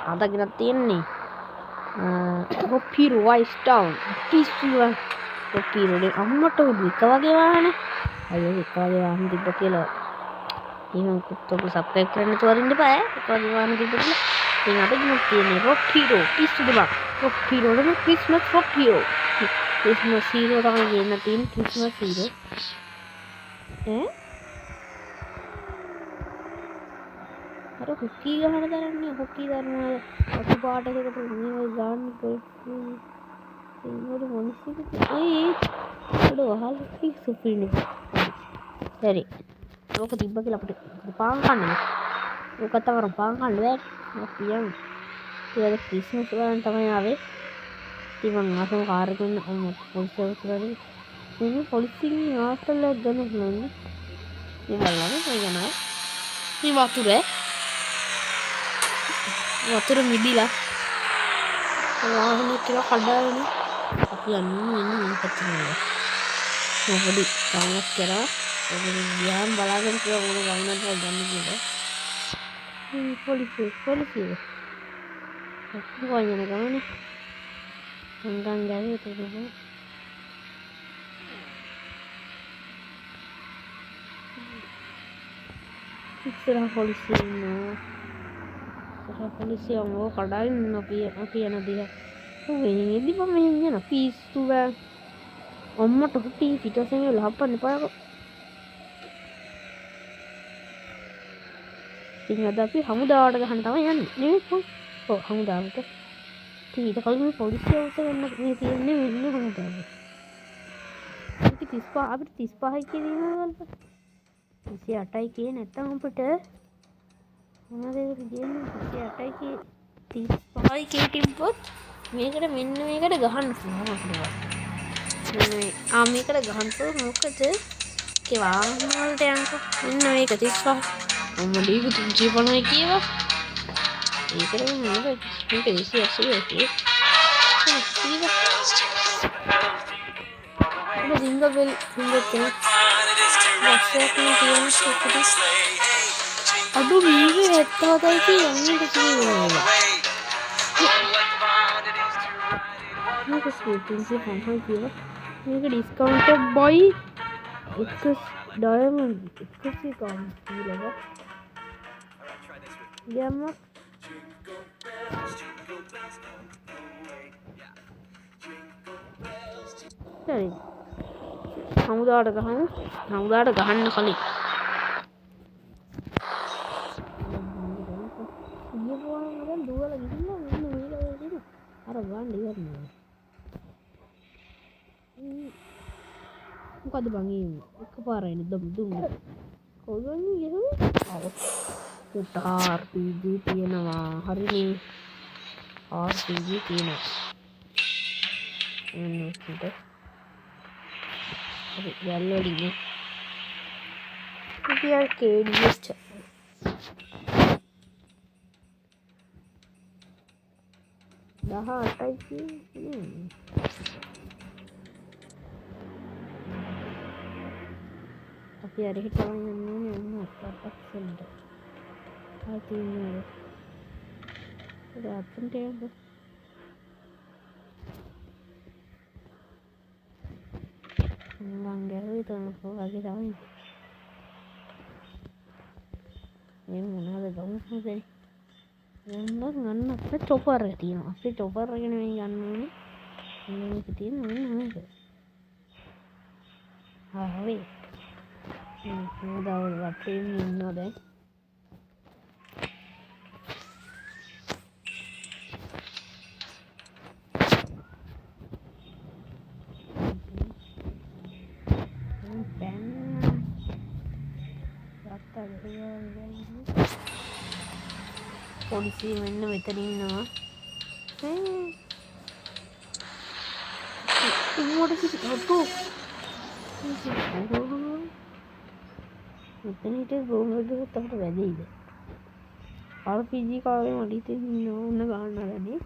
හදාගෙන තියෙන්නේ රොප්පීරෝ vice town පිස්සුවා රොප්පීරෝනේ අම්මට උඩු එක වගේ වාහනේ අයියෝ එක වගේ වාහන තිබ්බ කියලා එහෙනම් ඔක්කොම සබ්ස්ක්‍රයිබ් කරන්න තෝරින්න බෑ එක වගේ වාහන තිබ්බ කියලා ඉතින් අපි ගිනුත් තියෙන්නේ රොප්පීරෝ පිස්සුද බං රොප්පීරෝ නේ ක්‍රිස්මස් රොප්පීරෝ ක්‍රිස්මස් හීරෝ තමයි කියන්න තියෙන ක්‍රිස්මස් හීරෝ අර හොකී ගහන තරන්නේ හොකී දරනවා අපි පාටකට මේ ගන්න කොයි මොනිසික අය අඩ වහල් සුපිරිනේ හරි ඕක තිබ්බ කියලා අපිට පාන් කන්න ඕක තමයි පාන් කන්න බෑ අපි යමු ඊට ක්‍රිස්මස් වලට තමයි ආවේ ඉතින් මම ආසම කාර් එකෙන් පොලිසිය කරේ මේ පොලිසිය ආස්තල ගන්න පුළුවන් මේ බලන්න කොහේනවා මේ වතුර මිදිලා වාහනේ කියලා කඩාගෙන අපි යන්නේ මේ පැත්තට මොකද ගමනක් කරා ඔබේ ගියාම බලාගෙන කියලා මොන ගමනක්ද ගන්න කියලා පොලිසිය කොහොමද ගමනේ සංගම් ගාවේ තියෙනවා ඉස්සරහ පොලිසිය ඉන්නවා polisi mau kadain napi yana dia ini di pamenya na pisu ba amma to pi fito sen la hapan pa ko tinga da pi hamudawata gahan tama yanne ne ko hamudawata ඊට කලින් පොලිසිය අවශ්‍ය කරන මේ තියෙන්නේ මෙන්න හමුදාව. ඒක 35 අපිට 35යි කියනවා වලට 28යි කියේ නැත්තම් අපිට මොනවද කියන්නේ 28යි 35යි කිය තිබ්බොත් මේකට මෙන්න මේකට ගහන්න පුළුවන් අපිට. මේකට ගහන්න පුළුවන් මොකද ඒ වාහන වලට යනකොට මෙන්න මේක 35 මම දීපු 350යි කියවා. ඒකට මේක 280 Jingle bell finger thing. Adu video hetta hotai ki yanne kiyewa. මේක ස්කේටින්ග් එක පන්හයි කියලා. මේක ඩිස්කවුන්ටඩ් බයි X ඩයමන්ඩ් X කවුන්ට් කියලා. යම්ම හරි. හමුදාට ගහන්න කලින් ඊයෝම දුවලා ගිහින් මෙන්න මේක දෙන්න අර ගන්න ඉවරනේ මොකද බං එකපාරයිනේ දුන්නා කොහොමද යන්නේ පුට RPG තියෙනවා හරිනේ RPG තියෙනවා එන්නට අපි යල්ලෝඩිනේ අපි ආකේඩියච් dah atai tapi hari kita ini apa senda hati ini ada apa nih langgar itu aku lagi tahu ini mana ada kamu sih ගන්න අපේ චොපර් එක තියෙනවා. අපේ චොපර් එක නෙමෙයි ගන්න ඕනේ. මේක තියෙන මෙන්න මේක. හරි. මොකද අපේ ඉන්නවා දැන්. polisi මෙන්න මෙතන ඉන්නවා මොකටද කිව්වොත් මෙතන හිටිය ගෝමඩ උත්තර වැඩිද RPG කාරේ මඩිතේ ඉන්නවා උන්න ගන්නවනේ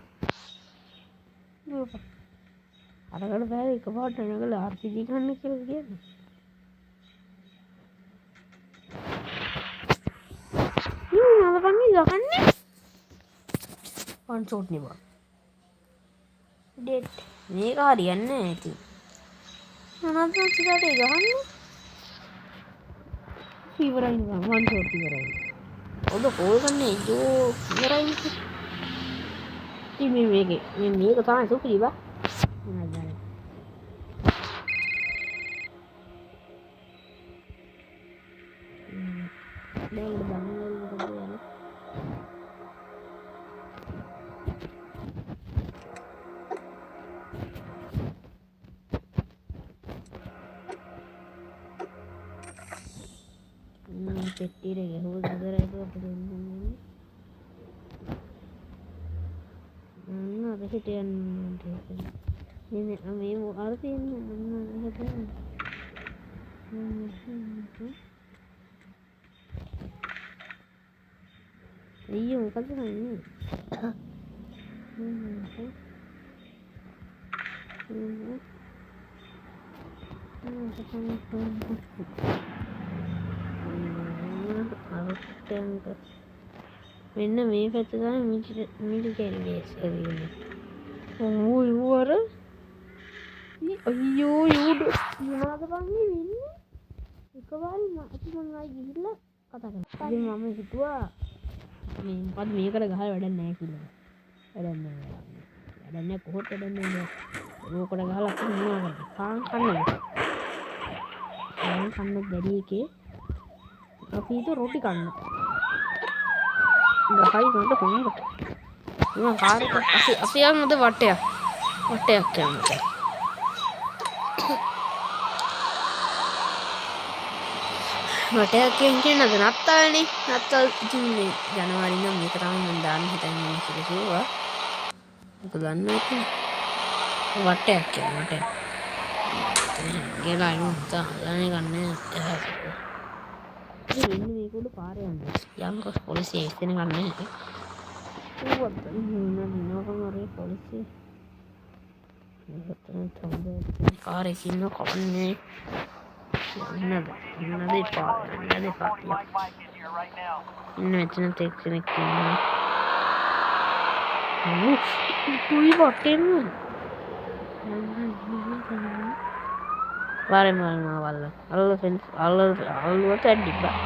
අරකට බෑ එකපාරට නගලා RPG ගන්න කියලා කියන්නේ නෑ නෑ ගහන්නේ වන් ෂොට් නේ ඩෙට් මේක හරියන්නේ නැහැ ඉතින් මොනවද චිතාට ඒ ගහන්නේ ඉවරයි නිකන් වන් ෂොට් ඉවරයි ඔබ කෝල් ගන්නේ යෝ ඉවරයි ඉතින් මේක තමයි සුපිරි බා මොනවද දැන් බංගල් මොකද යන්නේ පෙට්ටියට ගහුව ගදරයිද අපිට එන්නේ අර හිට යන්න මේ අර තියෙන්නේ අයියෝ මොකද කරන්නේ මෙන්න මේ පැත්ත තමයි මිලිටරි බේස් එක තියෙන්නේ. ඕ ඉවර. අයියෝ යුඩ මොනවද බං වෙන්නේ? එකපාරින් අපි මං ආයි ගිහිල්ලා කතා කරා. ඉතින් මම හිතුවා මේ මොකද මේකට ගහලා වැඩක් නැහැ කියලා. වැඩක් නැහැ කොහොත් වැඩක් නැහැ. ඕකට ගහලා අපි මොනවා කරන්නේ? පාන් කන්න බැරි එකේ අපි හිතුවා රොටි කන්න. ගහයි මට කොහොමද? මම කාර්යයක් අපි යමුද වටයක් යමු. වටයක් කියන්නේ නත්තල්නේ. නත්තල් ඉතින් මේ ජනවාරි නම් මේක තමයි මම දාන්න හිතන්නේ කියලා කිව්වා. මොකද දන්නේ නැහැ. වටයක් කියන්නේ ගේලා ඉන්න තාලනේ ගන්න. ඉතින් මේක උඩ පාරේ යන්නේ. යම්කෝ පොලිසිය ඉස්සෙන ගන්න නැහැ. what the policy කාරේ ඉන්න කවන්නේ නේද මෙතන කෙනෙක් ඉන්නවා තුයි වටෙන් පාරේ මල්නවා වල්ල අල්ලුවට ඇඩ්ඩිබ්බා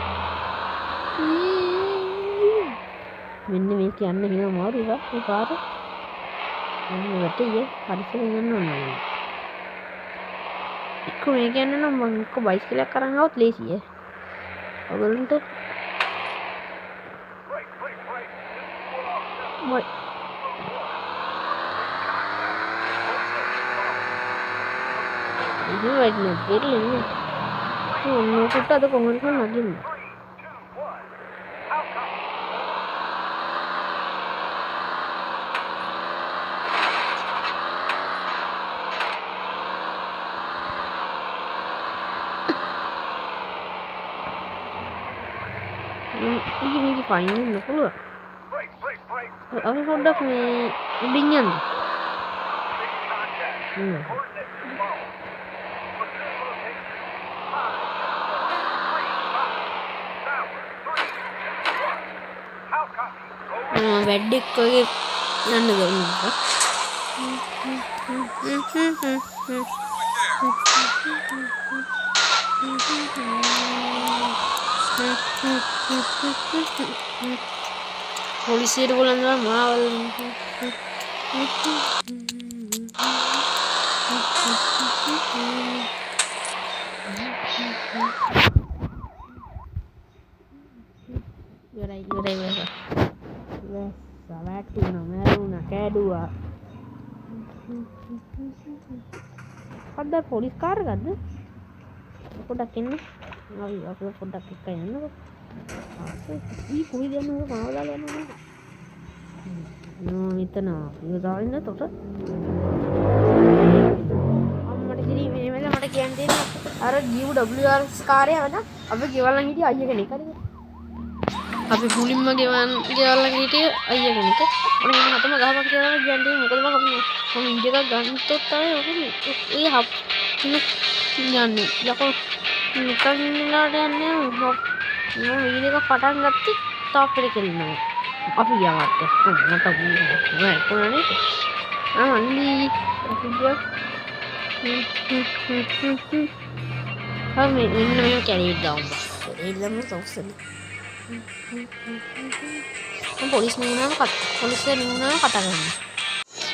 මෙන්න මේ කියන්න හිම මාරු එක ඒ පාර මම වැටේ පරිසරෙන් යන්න ඕනේ එක්ක මේ කියන්නේ නම් මම එක්ක බයිසිකලයක් අරන් ආවොත් ලේසියි ඔයගොල්ලන්ට මොයි ඉතින් වයින්නේ දෙන්නේ මොකට අද කොහොමද නගින්නේ ini fine nak pula. Aku produk ni udingan. Wedding ko ano gawin ko? Polisi itu bulan mal. Yurai. Salah tu nama kedua. Ada polis car kan? Aku dah kena. Aku dah kena. ಈ ಕುಯ್ದೇನು ಮಾವದಾಳೆ ಇತ್ತನ ಇದಾಳಿಂದ ತೋಟ මට මේ මට කියන්නේ අර GWR කාර්යය වද අපි ගෙවල්ලා හිටිය අයියා කෙනෙක් හරිද අපි මුලින්ම ගෙවල්ලා හිටිය අයියා කෙනෙක් මම එහෙම හතම ගහපක් කියලා කියන්නේ මොකද මම වීඩියෝ එකක් ගන්නතොත් තමයි ඔක ඒ හප් යන්නේ යකෝ නිකන් ඉන්නලාට යන්නේ මම වීඩියෝ එක පටන් ගත්තේ ටොප් එකට කෙලිනවා අපි යවත් මට පුරනේ අන්ලි අපි හම ඉන්න මේ කැරේ ගවම් එල්ලම සවසල පොලිස් නිවුණාම පොලිස් නිවුණාම කතා කරන්න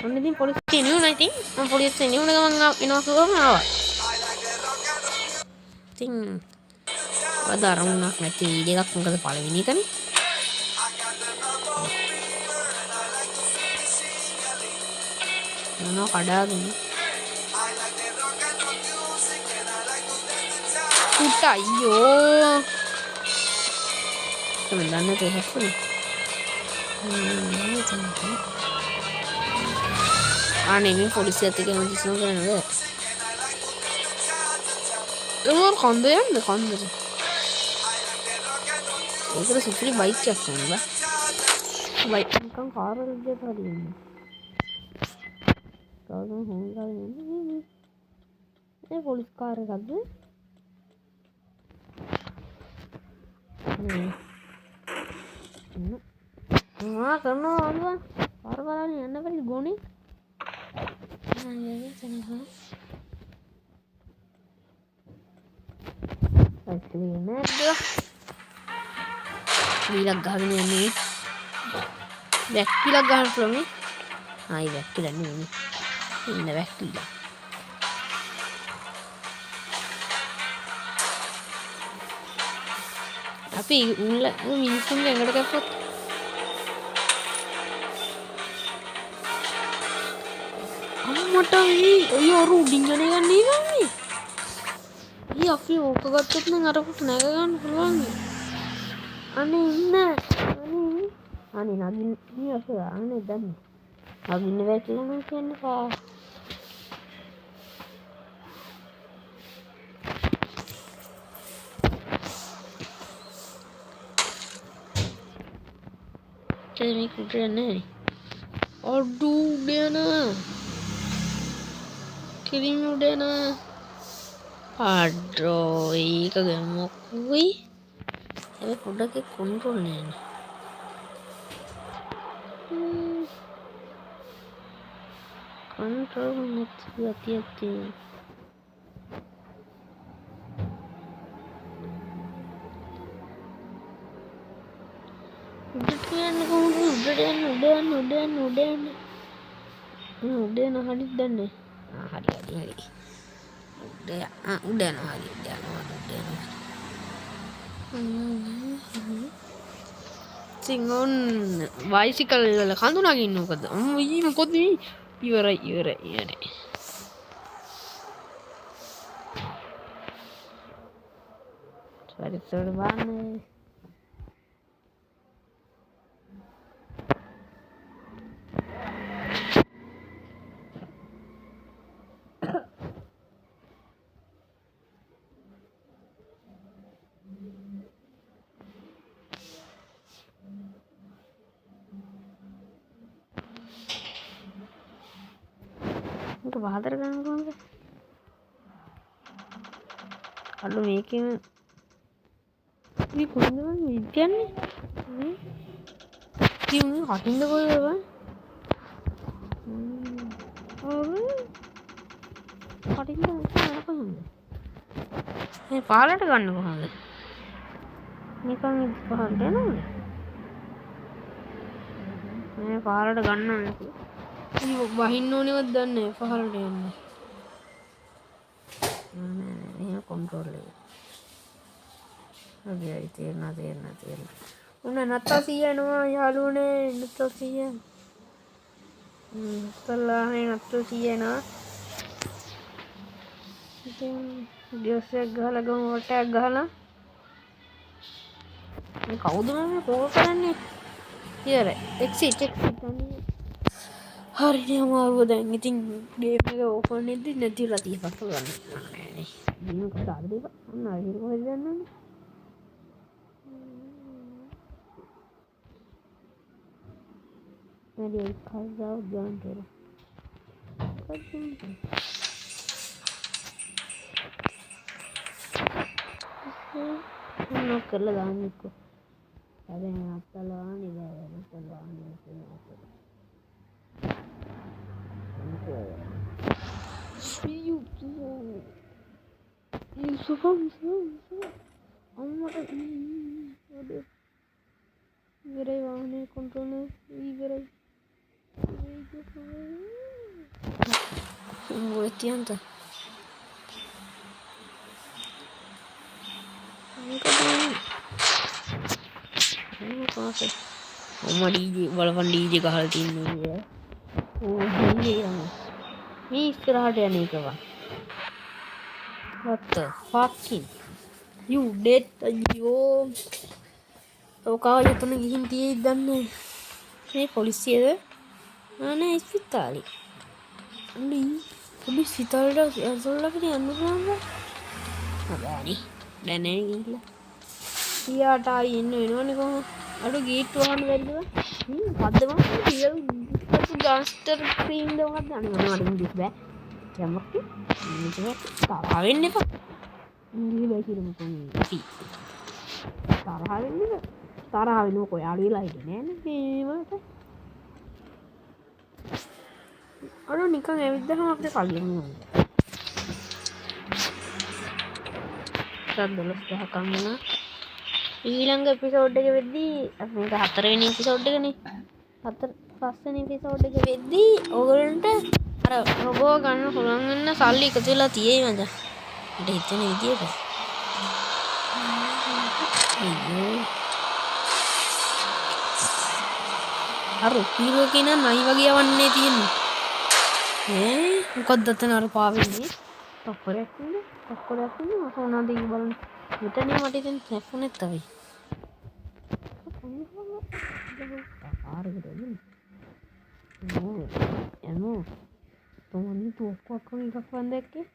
ඔන්න ඉතින් පොලිස් නිවුණා ඉතින් මම පොලිස් නිවුණ ගමන් එනවා කිව්වම ආවා ඉතින් වදාරුණක් නැති වීඩියෝ එකක් මොකද පළවෙනි එකනේ නෝ කඩාගෙන පුට්ට අයියෝ තමයි දන්නේ තේරෙන්නේ අනේ මේ පොලිසියත් එක්ක මම කිසිම කරන්නේ නැහැ ඒක කොන්ද යන්නේ කොන්දද ඒකට සිප්‍රි බයික් එකක් ගන්නවා බයික් නිකන් කාර් එක විදියට හරියන්නේ තාම හොංගා නෙමෙයි මේ පොලිස් කාර් එකක්ද කරනවා අනුව කාර් බලන්න යන්න බැරි ගොනේ නෑ තනහ ඇස්ලි නේද වීලක් ගහගෙන යන්නේ වැක්කිලක් ගහන්න පුළුවන් නේ ආයි වැක්කිලා නෙමෙයි ඉන්න වැක්කිලා අපි උල්ල මිනිස්සුන්ගේ ඇඟට කැප්පොත් අම්මට ඔය අරු උඩින් යන එක නෙවෙයි ඊ අපි ඕක ගත්තොත් නම් අරකට නැග ගන්න පුළුවන් අනේ ඉන්න අනේ නගින්න ඉතියස අනේ දන්නේ නගින්න බෑ කියලා නම් කියන්නේ පා මේ කුටරන්නේ අඩු උඩයන කිරිම උඩයන අඩෝ ඒක ගමොකුයි හැබැයි පොඩ්ඩක් කන්ට්‍රෝල් නෑනේ කන්ට්‍රෝල් නැති ගතියක් තියෙනවා උඩට යන්න කොහොමද උඩ යන්න හරිද දන්නේ හරි උඩ යනවා සිංගොන් බයිසිකල් වල කඳුනාගෙන ඉන්න මොකද ඊ මොකද ඉවරයි යන්නේ සරිසර බාන්නේ itu bahader kan කොහොමද අලු මේකෙන් මේ කොහොමද විද්‍යන්නේ මේ කිව්නේ හටින්ද කොහෙද බං හටින්ද කොහොමද මේ පාලට ගන්න කොහොමද නිකන් පහලට යනවද මේ පාලට ගන්න ඕනේ වහින්න ඕනෙවත් දන්නේ පහලට යන්න එහෙම කන්ට්‍රෝල් එක හරියි තේරෙනවා උන නත්තසිය එනවා යාළුවනේ නත්තසිය තල්ලානේ නත්තසිය එනවා ඉතින් ගියස්යක් ගහලා ගම වටයක් ගහලා මේ කවුද මම කෝල් කරන්නේ ඉවරයි එක්සිට් හරිනේ අමාරුව දැන් ඉතින් ගේම් එක ඕපන් වෙද්දි නැතිලා තියෙපත් ගන්න නෑනේ ගේම් එක ස්ටාර්ට් දෙපා අන්න හරි කොහෙද යන්නේ වැඩි කල්දාව ගන්න කියලා කරලා දාන්නකෝ අද අත්තලවානි අත්තලවානි ඉවරයි වාහනේ කොන්ට්‍රෝල් ඉවරයි තියන්ත ඩීජේ බලපන් ඩීජේ ගහලා තින්නේ මේ ඉස්සරහට යන එකවා what the fucking you dead අයියෝ ඔකා යතන ගිහින් තියෙයි දන්නේ මේ පොලිසියද අනේ ඉස්පිතාලේ පොලිස් ඉස්පිතාලේට ඇසොල්ලකට යන්න පුළුවන්ද හදානි දැන් නේ ගිහිල්ලා ඊයාට ආයි ඉන්න වෙනවනේ කොහොම අර ගේට් වහන්න බැරිද පද්දම කියලා ගාස්ටර් ක්‍රීම් දෙවක් දාන්න මොනවද ඉංග්‍රීසි බෑ යමක් මේක තරහ වෙන්න එපා ඉංග්‍රීසි බෑ කියලා මොකද තරහ වෙන්නේ තරහ වෙනව කොයාලා වෙලා හිටියේ නෑනේ මේවට අර නිකන් ඇවිද්දාම අපිට කලින් නෝන 12ක් වුණා ඊළඟ එපිසෝඩ් එක වෙද්දී මේක 4 වෙනි එපිසෝඩ් එකනේ 5 වෙනි එපිසෝඩ් එක වෙද්දී ඕගොල්ලන්ට අර රොබෝ ගන්න පුළුවන් වෙන සල්ලි එකතු වෙලා තියෙයි මචං මට හිතෙන විදියට අයියෝ අර කීලෝ කියන නයි වගේ යවන්නේ තියෙන්නේ මොකක්ද අතන අර පාවෙන්නේ තප්පරයක් නේ මොනවද ඒ බලන්න මෙතන මට ඉතින් තැපුනේ තමයි එනෝ තෝනි තුක්කක් එකක් වන්දැක්කේ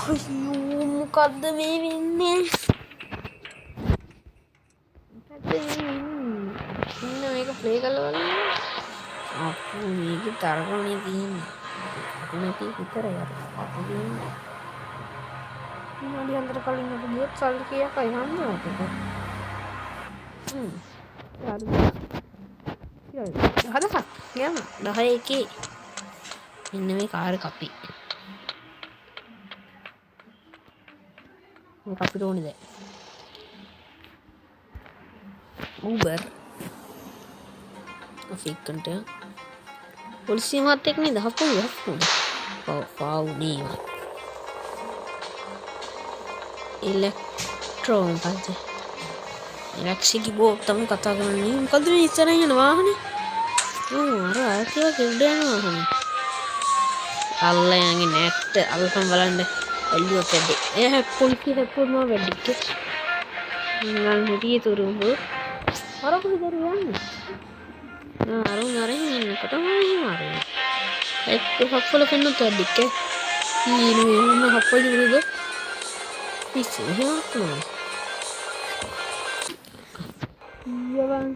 අයියෝ මොකද්ද මේ වෙන්නේ ඉන්න මේක ප්ලේ කරලා බලන්න අපෝ මේක තරගනේ තියෙන්නේ නැති විතරයි අර අපෝ කියන්නේ මොනවද අnder කලින් අපි ගියත් සල්ලි කීයක් අයන්නේ අපිට හරි යන්න 10 එකේ ඉන්න මේ කාර් එක අපි මේක අපිට ඕනේ දැන් Uber අෆිකන්ට පොලිසිය මාත් එක්ක නේද හපුවා පාව් නේ ඉලෙක්ට්‍රෝන් පන්ති ඉලෙක්ට්‍රික් බෝක් තමයි කතා කරන්නේ මොකද්ද මේ ඉස්සරහින් යන වාහනේ අර ආතිය කෙල්ල යන වාහනේ අල්ලයන්ගේ නැට්ට අල්කම් බලන්න එල්ලුව පෙඩේ එයා පොලිසිය හැප්පුවා වැඩිච්ච මං හිටියේ තුරුඹු අර කොහෙද යන්නේ අරුන් එන්නකොටම මාරේ එක්ක හප්පල පෙන්නත් වැඩිච්ච ඊනේ හප්පල ඉවරද ඉස්සෙල්ලාට ඊයවන්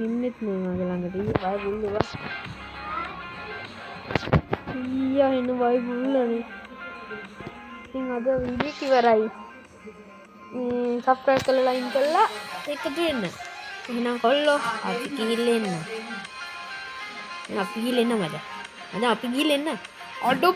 ඉන්නෙත් නේ මගේ ළඟට ඊය බය බුල්ලවා ඊයා එන බය බුල්ලනේ ඉතින් අද වීඩියෝ ඉවරයි සබ්ස්ක්‍රයිබ් කරලා ලයික් කරලා එකතු වෙන්න එහෙනම් කොල්ලෝ අපි ගිහින් එන්න අපි ගිහින් එන්න මචං අද අපි ගිහින් එන්න අඩෝ